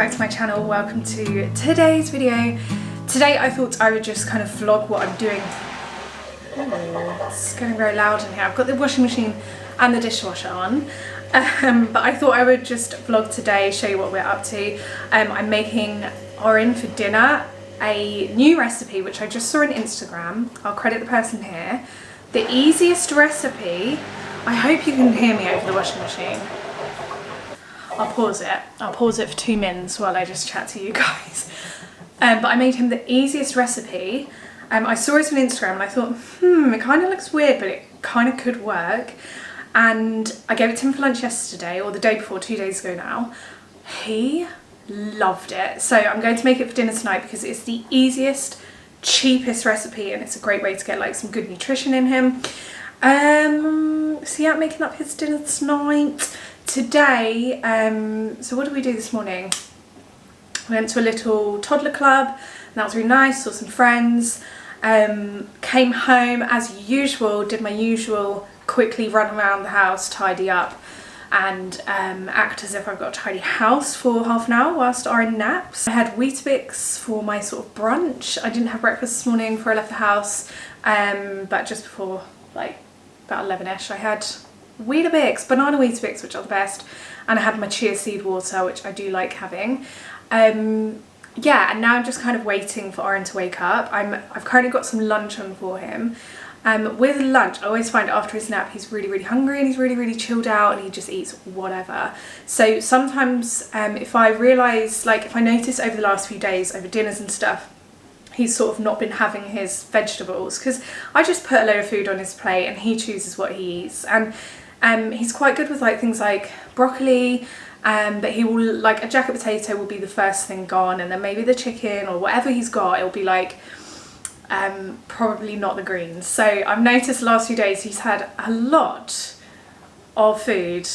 back to my channel. Welcome to today's video. Today I thought I would just kind of vlog what I'm doing. Oh, it's getting very loud in here. I've got the washing machine and the dishwasher on. But I thought I would just vlog today, show you what we're up to. I'm making Orin for dinner a new recipe which I just saw on Instagram. I'll credit the person here. The easiest recipe. I hope you can hear me over the washing machine. I'll pause it for 2 minutes while I just chat to you guys. But I made him the easiest recipe. I saw it on Instagram and I thought, it kind of looks weird, but it kind of could work. And I gave it to him for lunch yesterday, or the day before, 2 days ago now. He loved it. So I'm going to make it for dinner tonight because it's the easiest, cheapest recipe and it's a great way to get like some good nutrition in him. So yeah, I'm making up his dinner tonight. Today, so what did we do this morning? We went to a little toddler club and that was really nice, saw some friends, came home as usual, did my usual quickly run around the house, tidy up and act as if I've got a tidy house for half an hour whilst Orin naps. I had Weetabix for my sort of brunch. I didn't have breakfast this morning before I left the house, but just before like about 11ish I had Weetabix, banana Weetabix, which are the best, and I had my chia seed water, which I do like having. Yeah, and now I'm just kind of waiting for Orin to wake up. I've currently got some lunch on for him. With lunch, I always find after his nap he's really hungry and he's really chilled out and he just eats whatever. So sometimes if I realise, like if I notice over the last few days over dinners and stuff, he's sort of not been having his vegetables, because I just put a load of food on his plate and he chooses what he eats. And he's quite good with like things like broccoli, but he will, like a jacket potato will be the first thing gone, and then maybe the chicken or whatever he's got, it'll be like probably not the greens. So I've noticed the last few days he's had a lot of food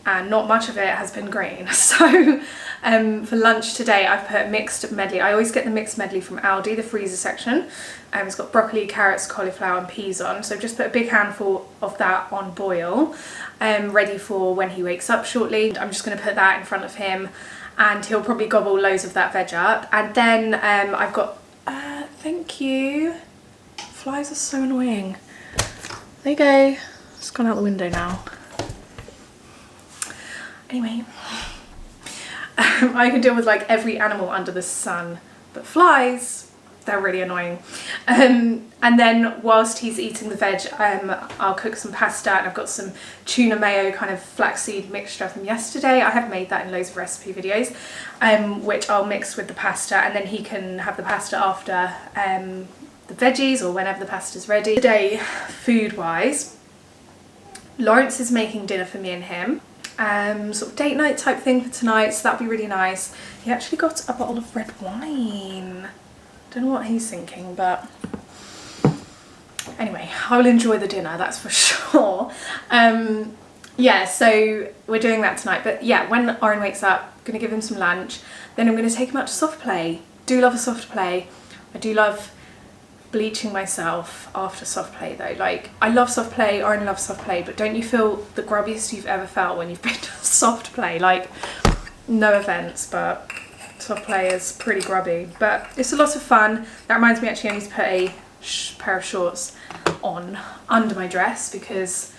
and not much of it has been green. So for lunch today I've put mixed medley. I always get the mixed medley from Aldi, the freezer section. It's got broccoli, carrots, cauliflower and peas on. So I've just put a big handful of that on boil, ready for when he wakes up shortly. I'm just going to put that in front of him and he'll probably gobble loads of that veg up. And then I've got, thank you. Flies are so annoying. There you go. It's gone out the window now. Anyway, I can deal with like every animal under the sun, but flies, they're really annoying. And then whilst he's eating the veg, I'll cook some pasta, and I've got some tuna mayo kind of flaxseed mixture from yesterday. I have made that in loads of recipe videos, which I'll mix with the pasta, and then he can have the pasta after the veggies or whenever the pasta's ready. Today, food-wise, Lawrence is making dinner for me and him. Sort of date night type thing for tonight, so that'd be really nice. He actually got a bottle of red wine. Don't know what he's thinking, but anyway, I will enjoy the dinner, that's for sure. Yeah, so we're doing that tonight, but yeah, when Orin wakes up, I'm gonna give him some lunch, then I'm gonna take him out to soft play. Do love a soft play. I do love bleaching myself after soft play though. Like, I love soft play, Orin loves soft play, but don't you feel the grubbiest you've ever felt when you've been to soft play? Like, no offence, but soft play is pretty grubby, but it's a lot of fun. That reminds me, actually I need to put a pair of shorts on under my dress because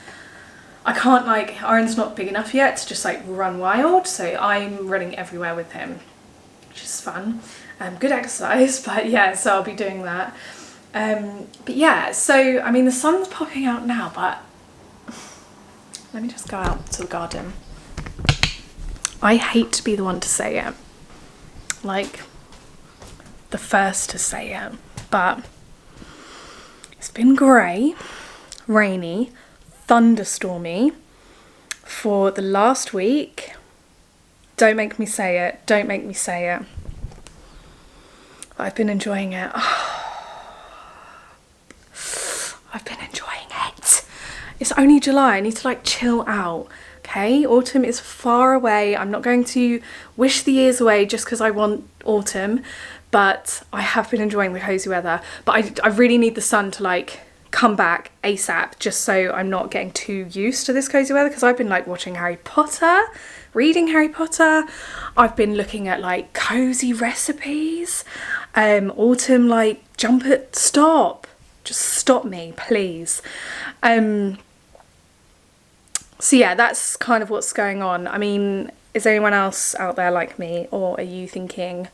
I can't, like, Orin's not big enough yet to just like run wild, so I'm running everywhere with him, which is fun. Good exercise, but yeah, so I'll be doing that. But yeah, so I mean the sun's popping out now, but let me just go out to the garden. I hate to be the one to say it, like the first to say it, but it's been grey, rainy, thunderstormy for the last week. Don't make me say it, don't make me say it. I've been enjoying it. I've been enjoying it. It's only July, I need to like chill out, okay? Autumn is far away. I'm not going to wish the years away just because I want autumn, but I have been enjoying the cozy weather. But I really need the sun to like come back ASAP, just so I'm not getting too used to this cozy weather, because I've been like watching Harry Potter, reading Harry Potter. I've been looking at like cozy recipes. Autumn, like, stop. Just stop me, please. So yeah, that's kind of what's going on. I mean, is anyone else out there like me, or are you thinking,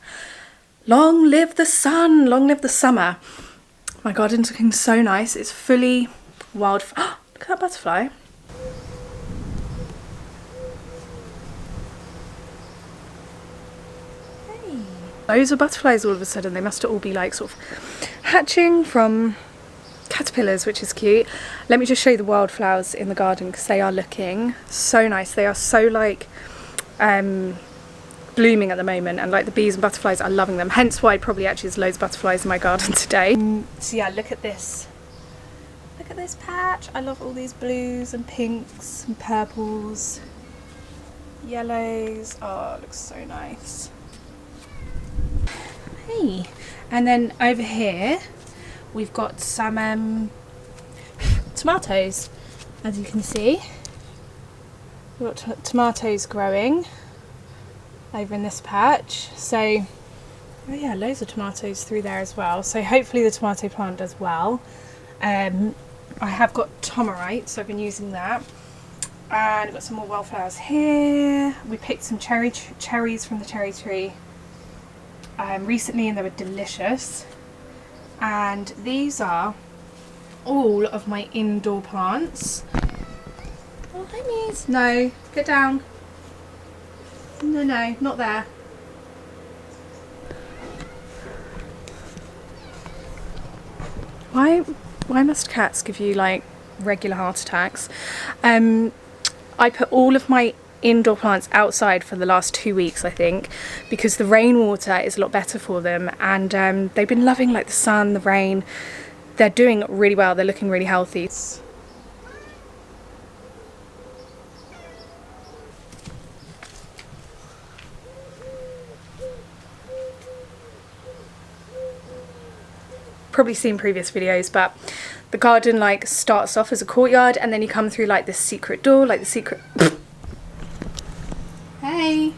long live the sun, long live the summer? My garden's looking so nice. It's fully wild. Oh, look at that butterfly. Hey. Loads of butterflies all of a sudden. They must all be like sort of hatching from caterpillars, which is cute. Let me just show you the wildflowers in the garden, because they are looking so nice. They are so like blooming at the moment, and like the bees and butterflies are loving them, hence why probably actually there's loads of butterflies in my garden today. So yeah, look at this patch. I love all these blues and pinks and purples, yellows. Oh, it looks so nice. Hey, and then over here we've got some tomatoes. As you can see, we've got tomatoes growing over in this patch. So, oh yeah, loads of tomatoes through there as well. So hopefully the tomato plant does well. I have got Tomarite, so I've been using that. And I've got some more wildflowers here. We picked some cherries from the cherry tree recently, and they were delicious. And these are all of my indoor plants. Oh, hi Mies. No, get down. No, not there. Why must cats give you like regular heart attacks? I put all of my indoor plants outside for the last 2 weeks, I think, because the rainwater is a lot better for them, and they've been loving like the sun, the rain. They're doing really well. They're looking really healthy. Probably seen previous videos, but the garden like starts off as a courtyard, and then you come through like this secret door, like the secret hey,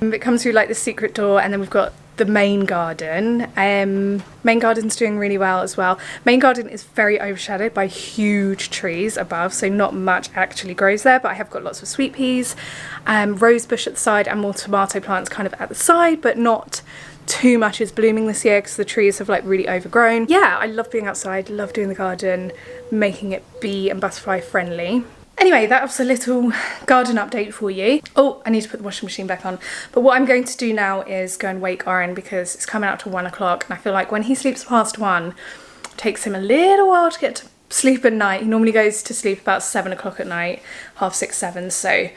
it comes through like the secret door, and then we've got the main garden. Main garden's doing really well as well. Main garden is very overshadowed by huge trees above, so not much actually grows there, but I have got lots of sweet peas, rose bush at the side, and more tomato plants kind of at the side, but not too much is blooming this year because the trees have like really overgrown. Yeah, I love being outside, love doing the garden, making it bee and butterfly friendly. Anyway, that was a little garden update for you. Oh, I need to put the washing machine back on. But what I'm going to do now is go and wake Oren, because it's coming out to 1 o'clock, and I feel like when he sleeps past 1, it takes him a little while to get to sleep at night. He normally goes to sleep about 7 o'clock at night, 6:30, 7. So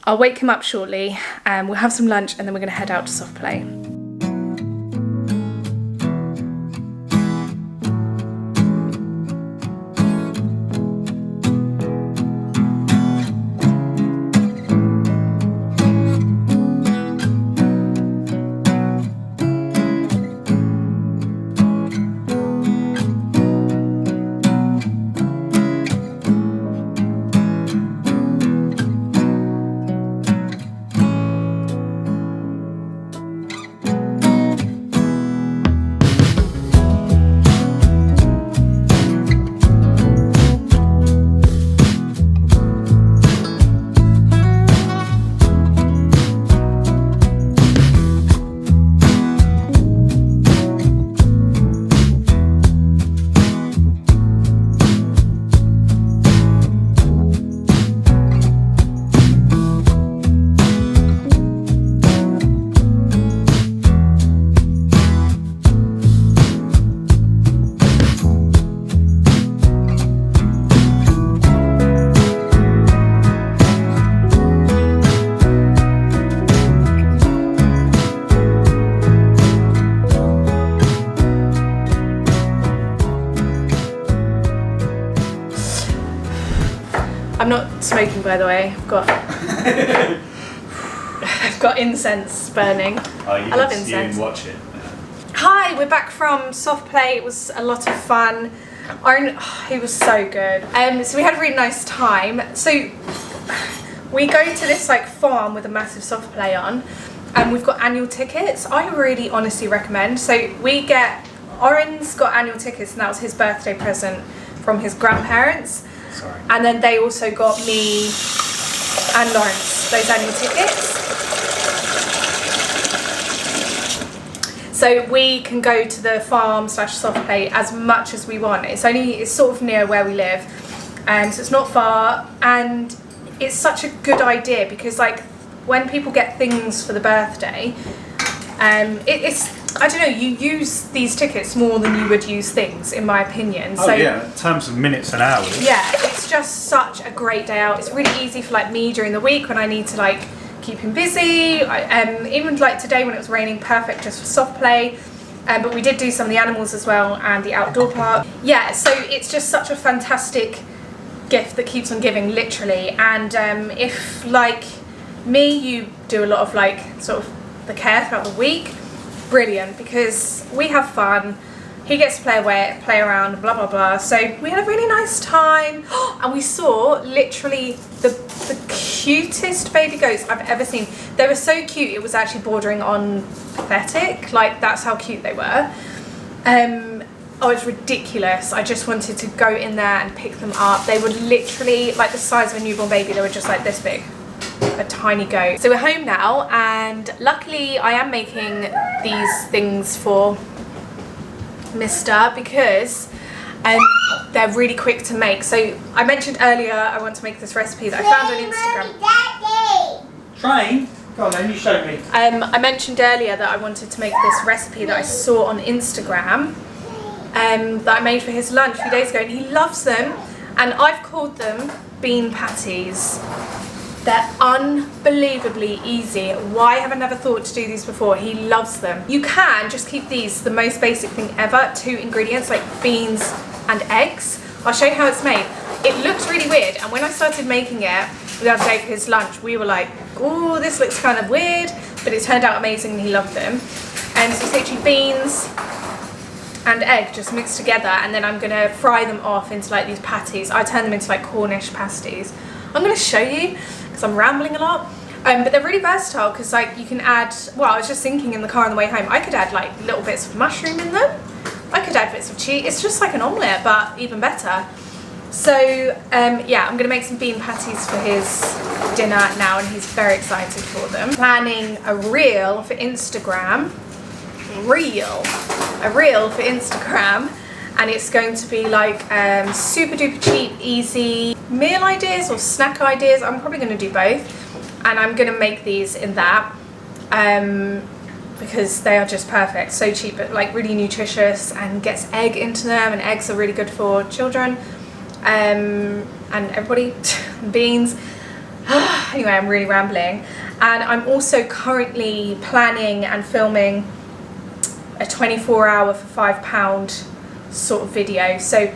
I'll wake him up shortly, and we'll have some lunch, and then we're gonna head out to soft play. I'm not smoking, by the way. I've got incense burning. Oh, you I love incense. You watch it. Hi, we're back from soft play. It was a lot of fun. He was so good. So we had a really nice time. So we go to this like farm with a massive soft play on, and we've got annual tickets. I really honestly recommend. So Oren's got annual tickets, and that was his birthday present from his grandparents. Sorry. And then they also got me and Lawrence those annual tickets. So we can go to the farm / soft play as much as we want. It's sort of near where we live, so it's not far, and it's such a good idea because like when people get things for the birthday, I don't know, you use these tickets more than you would use things, in my opinion. Oh, so yeah, in terms of minutes and hours. Yeah, it's just such a great day out. It's really easy for like me during the week when I need to like keep him busy. Even like today when it was raining, perfect just for soft play. But we did do some of the animals as well and the outdoor part. Yeah, so it's just such a fantastic gift that keeps on giving, literally. And if like me, you do a lot of like sort of the care throughout the week, brilliant, because we have fun. He gets to play around, blah blah blah. So we had a really nice time, and we saw literally the cutest baby goats I've ever seen. They were so cute, it was actually bordering on pathetic. Like that's how cute they were. Oh, it's ridiculous. I just wanted to go in there and pick them up. They were literally like the size of a newborn baby. They were just like this big. A tiny goat. So we're home now, and luckily I am making these things for Mr. because they're really quick to make. So I mentioned earlier I want to make this recipe that I found on Instagram. Train? Go on then, you show me. I mentioned earlier that I wanted to make this recipe that I saw on Instagram that I made for his lunch a few days ago, and he loves them, and I've called them bean patties. They're unbelievably easy. Why have I never thought to do these before? He loves them. You can just keep these, the most basic thing ever, 2 ingredients like beans and eggs. I'll show you how it's made. It looks really weird, and when I started making it the other day for his lunch, we were like, oh, this looks kind of weird, but it turned out amazing and he loved them. And so it's literally beans and egg just mixed together, and then I'm gonna fry them off into like these patties. I turn them into like Cornish pasties. I'm gonna show you, because I'm rambling a lot, but they're really versatile because like you can add, well, I was just thinking in the car on the way home, I could add like little bits of mushroom in them, I could add bits of cheese. It's just like an omelette, but even better. So yeah, I'm gonna make some bean patties for his dinner now, and he's very excited for them. Planning a reel for Instagram, and it's going to be like super duper cheap, easy meal ideas or snack ideas. I'm probably going to do both, and I'm going to make these in that because they are just perfect. So cheap, but like really nutritious, and gets egg into them, and eggs are really good for children and everybody. Beans. Anyway, I'm really rambling, and I'm also currently planning and filming a 24-hour for £5 sort of video, so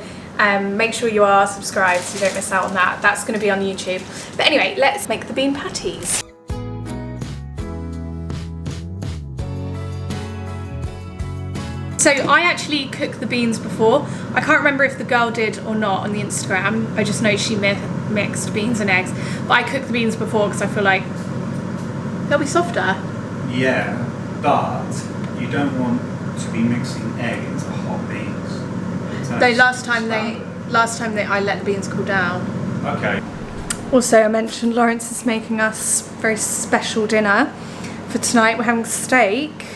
make sure you are subscribed so you don't miss out on that. That's going to be on YouTube. But anyway, let's make the bean patties. So I actually cooked the beans before. I can't remember if the girl did or not on the Instagram. I just know she mixed beans and eggs, but I cooked the beans before because I feel like they'll be softer. Yeah, but you don't want to be mixing egg into hot beans. Though last time I let the beans cool down. Okay. Also, I mentioned Lawrence is making us very special dinner for tonight. We're having steak.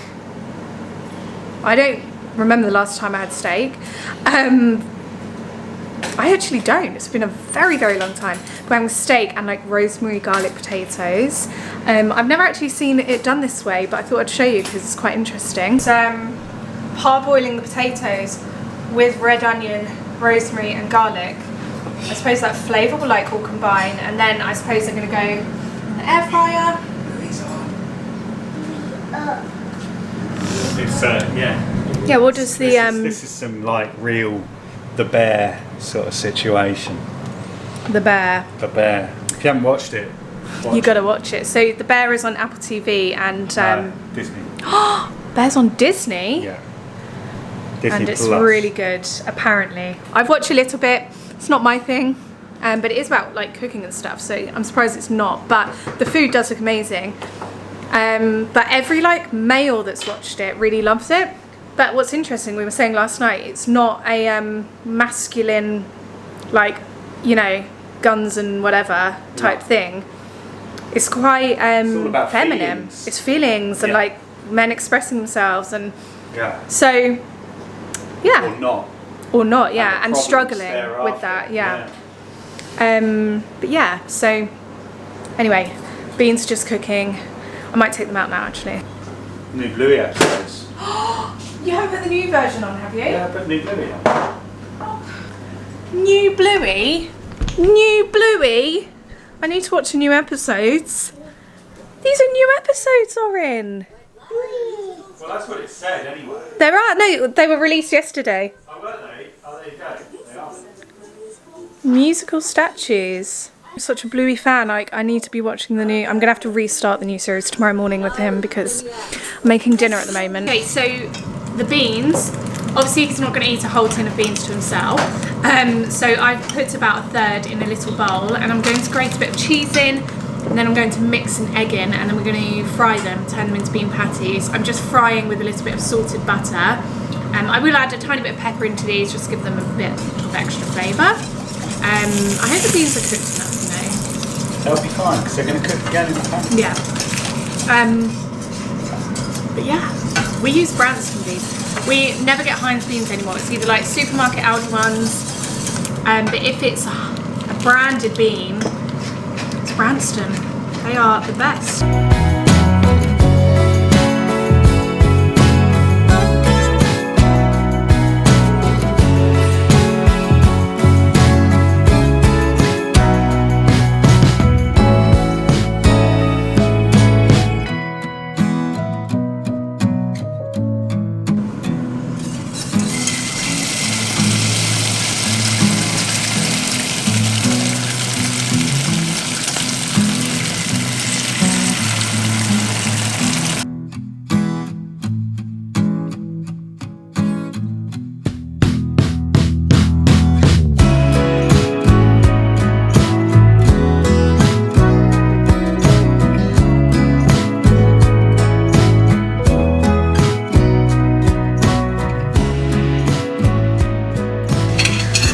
I don't remember the last time I had steak. I actually don't. It's been a very, very long time. We're having steak and like rosemary garlic potatoes. I've never actually seen it done this way, but I thought I'd show you because it's quite interesting. So parboiling the potatoes with red onion, rosemary and garlic. I suppose that flavour will like all combine, and then I suppose they're going to go in the air fryer. It's yeah. Yeah, what does the this is some like real The Bear sort of situation. The Bear. The Bear. If you haven't watched it, You got to watch it. So The Bear is on Apple TV and Disney. Bear's on Disney? Yeah. and it's Plus. really good, apparently. I've watched a little bit. It's not my thing, but it is about like cooking and stuff, so I'm surprised it's not. But the food does look amazing. But every like male that's watched it really loves it. But what's interesting, we were saying last night, it's not a masculine, like, you know, guns and whatever type thing. It's quite it's all about feminine. Feelings. It's feelings and like men expressing themselves, and so or not, and struggling with that, but yeah, so anyway, beans just cooking. I might take them out now actually. New Bluey episodes. You haven't put the new version on, have you? Yeah, I put New Bluey on. New Bluey? New Bluey? I need to watch the new episodes. These are new episodes, Orin. Well, that's what it said anyway. There are, no, they were released yesterday. Oh, were they? Oh, there you go. They are. Musical statues. I'm such a Bluey fan. Like, I need to be watching the new. I'm gonna have to restart the new series tomorrow morning with him because I'm making dinner at the moment. Okay, so the beans. Obviously, he's not going to eat a whole tin of beans to himself. So I've put about a third in a little bowl, and I'm going to grate a bit of cheese in, and then I'm going to mix an egg in, and then we're going to fry them, turn them into bean patties. I'm just frying with a little bit of salted butter. I will add a tiny bit of pepper into these, just to give them a bit of extra flavour. I hope the beans are cooked enough, you know. They'll be fine because they're going to cook again in the pan. Yeah. But yeah, we use Branston beans. We never get Heinz beans anymore. It's either like supermarket Aldi ones. But if it's a branded bean, it's Branston. They are the best.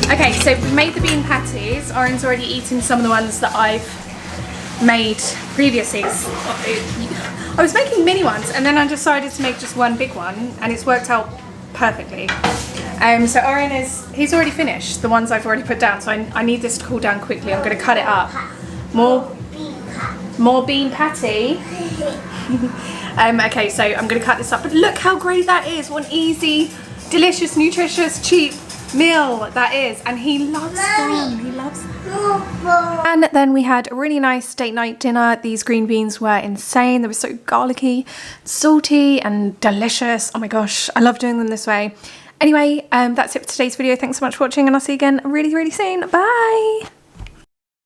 Okay, so we've made the bean patties. Oren's already eaten some of the ones that I've made previously. I was making mini ones and then I decided to make just one big one and it's worked out perfectly. So Oren he's already finished the ones I've already put down, so I need this to cool down quickly. I'm going to cut it up. More bean patty. Okay, so I'm going to cut this up, but look how great that is. What an easy, delicious, nutritious, cheap meal that is, and he loves them. He loves them. And then we had a really nice date night dinner. These green beans were insane. They were so garlicky, salty and delicious. Oh my gosh, I love doing them this way. Anyway, that's it for today's video. Thanks so much for watching and I'll see you again really, really soon. Bye.